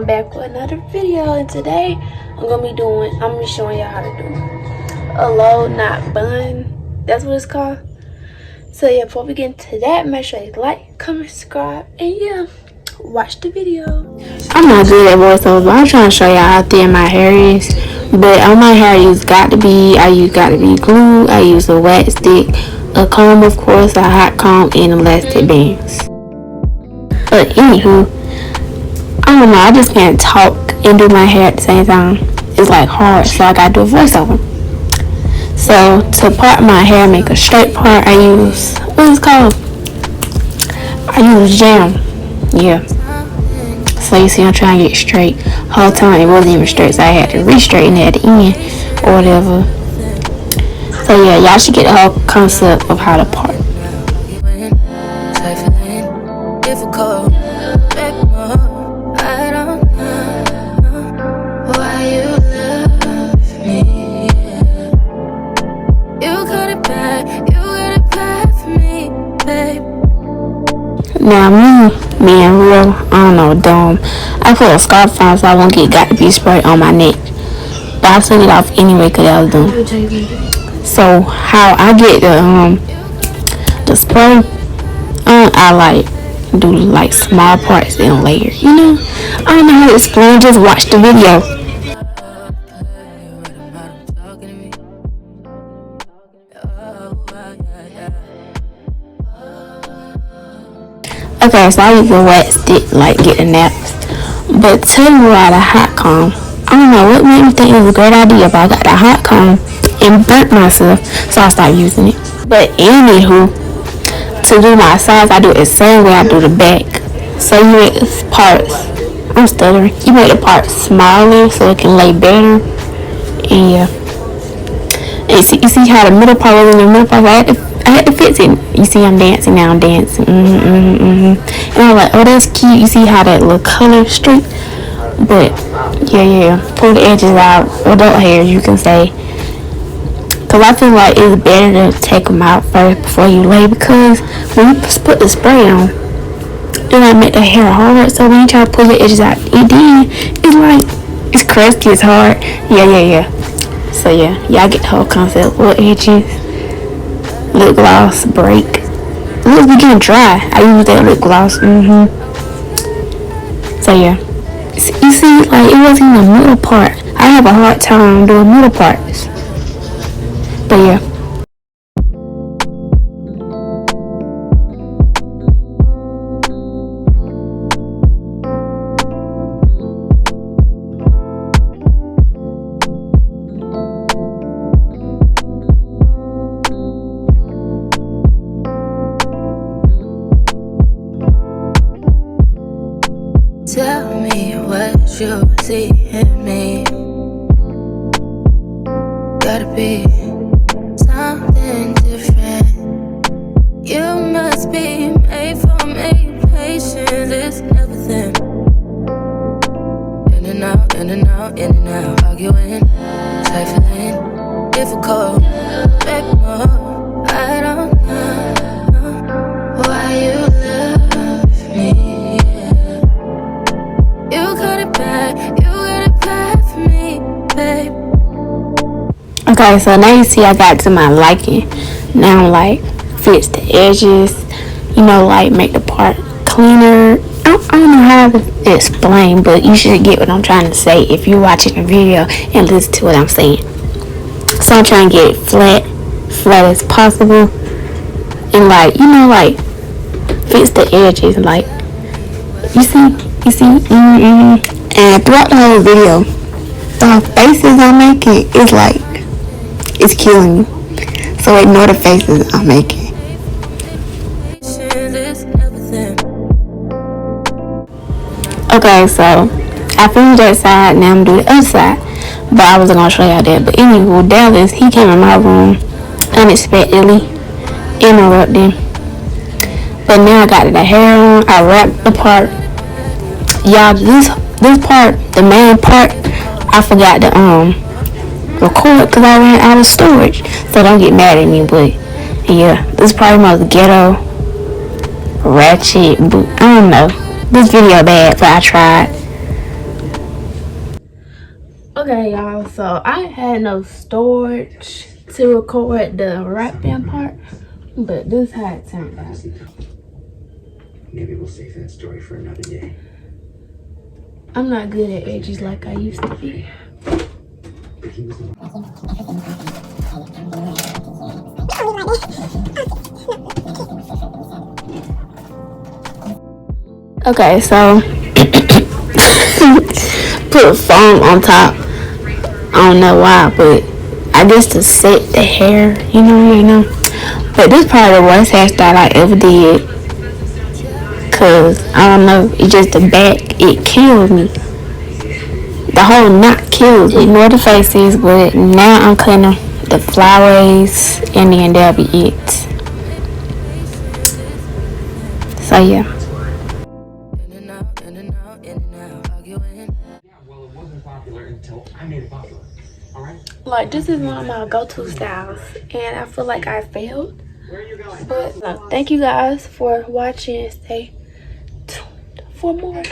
I'm back with another video, and today I'm gonna be showing y'all how to do a low knot bun. That's what it's called. So yeah, before we get into that, make sure you like, comment, subscribe, and yeah, watch the video. I'm not good at voiceover, but I'm trying to show y'all how thin my hair is. But on my hair, I use Got2B, I use Got2B glue, I use a wax stick, a comb, of course, a hot comb, and elastic bands. But anywho, I don't know, I just can't talk and do my hair at the same time. It's like hard, so I gotta do a voiceover. So to part my hair, make a straight part, I use, what is it called? I use jam. Yeah. So you see I'm trying to get straight. Whole time it wasn't even straight, so I had to re-straighten it at the end or whatever. So yeah, y'all should get the whole concept of how to part. Now me and real, I don't know, dumb. I put a scarf on so I won't get Got2B Spray on my neck. But I took it off anyway because that was dumb. So how I get the spray, I like do like small parts in layer. You know, I don't know how to explain. Just watch the video. Okay, so I use a wax stick, like get the naps. But tell me why the hot comb. I don't know what made me think it was a great idea, but I got the hot comb and burnt myself, so I started using it. But anywho, to do my sides, I do it the same way I do the back. So you make the parts, I'm stuttering, you make the parts smaller so it can lay better. And yeah. And you see how the middle part was in the middle part? I had to fix it. You see I'm dancing now, I'm dancing. And I'm like, oh, that's cute. You see how that little color streak? But yeah, pull the edges out. Adult hair, you can say. Because I feel like it's better to take them out first before you lay, because when you put the spray on, it might make the hair hard. So when you try to pull the edges out, it's like, it's crusty, it's hard. Yeah. So yeah, y'all get the whole concept. Little edges, lip gloss, break. Look, we getting dry. I use that lip gloss. So yeah, you see, like it wasn't even the middle part. I have a hard time doing middle parts. But yeah. Tell me what you see in me. Gotta be something different. You must be made for me. Patience is never thin. In and out, arguing, trifling, difficult, back more. I don't know why you love me. You got it bad for me, babe. Okay, so now you see I got to my liking. Now like fix the edges, you know, like make the part cleaner. I don't know how to explain, but you should get what I'm trying to say if you're watching the video and listen to what I'm saying. So I'm trying to get it flat as possible, and like, you know, like fix the edges, like you see, and throughout the whole video, the faces I'm making is like, it's killing me. So ignore the faces I'm making. Okay, so I finished that side, now I'm doing the other side. But I wasn't gonna show y'all that. But anyway, Dallas, he came in my room unexpectedly, interrupting. But now I got the hair on, I wrapped the part. Y'all, this part, the main part, I forgot to record because I ran out of storage. So don't get mad at me, but yeah, this is probably my ghetto ratchet, but I don't know. This video bad, but I tried. Okay, y'all, so I had no storage to record the wrapping part, but this is how it turned out. Maybe we'll save that story for another day. I'm not good at edges like I used to be. But he was the Okay, so put foam on top. I don't know why, but I guess to set the hair, you know. But this probably the worst hairstyle I ever did. Cause I don't know, it's just the back, it kills me. The whole knot kills me, more the faces, but now I'm cutting the flyaways and then that'll be it. So yeah. well, it wasn't popular until I made it popular. Alright? Like, this is one of my go-to styles, and I feel like I failed. Where are you going? But no, thank you guys for watching. Stay tuned for more.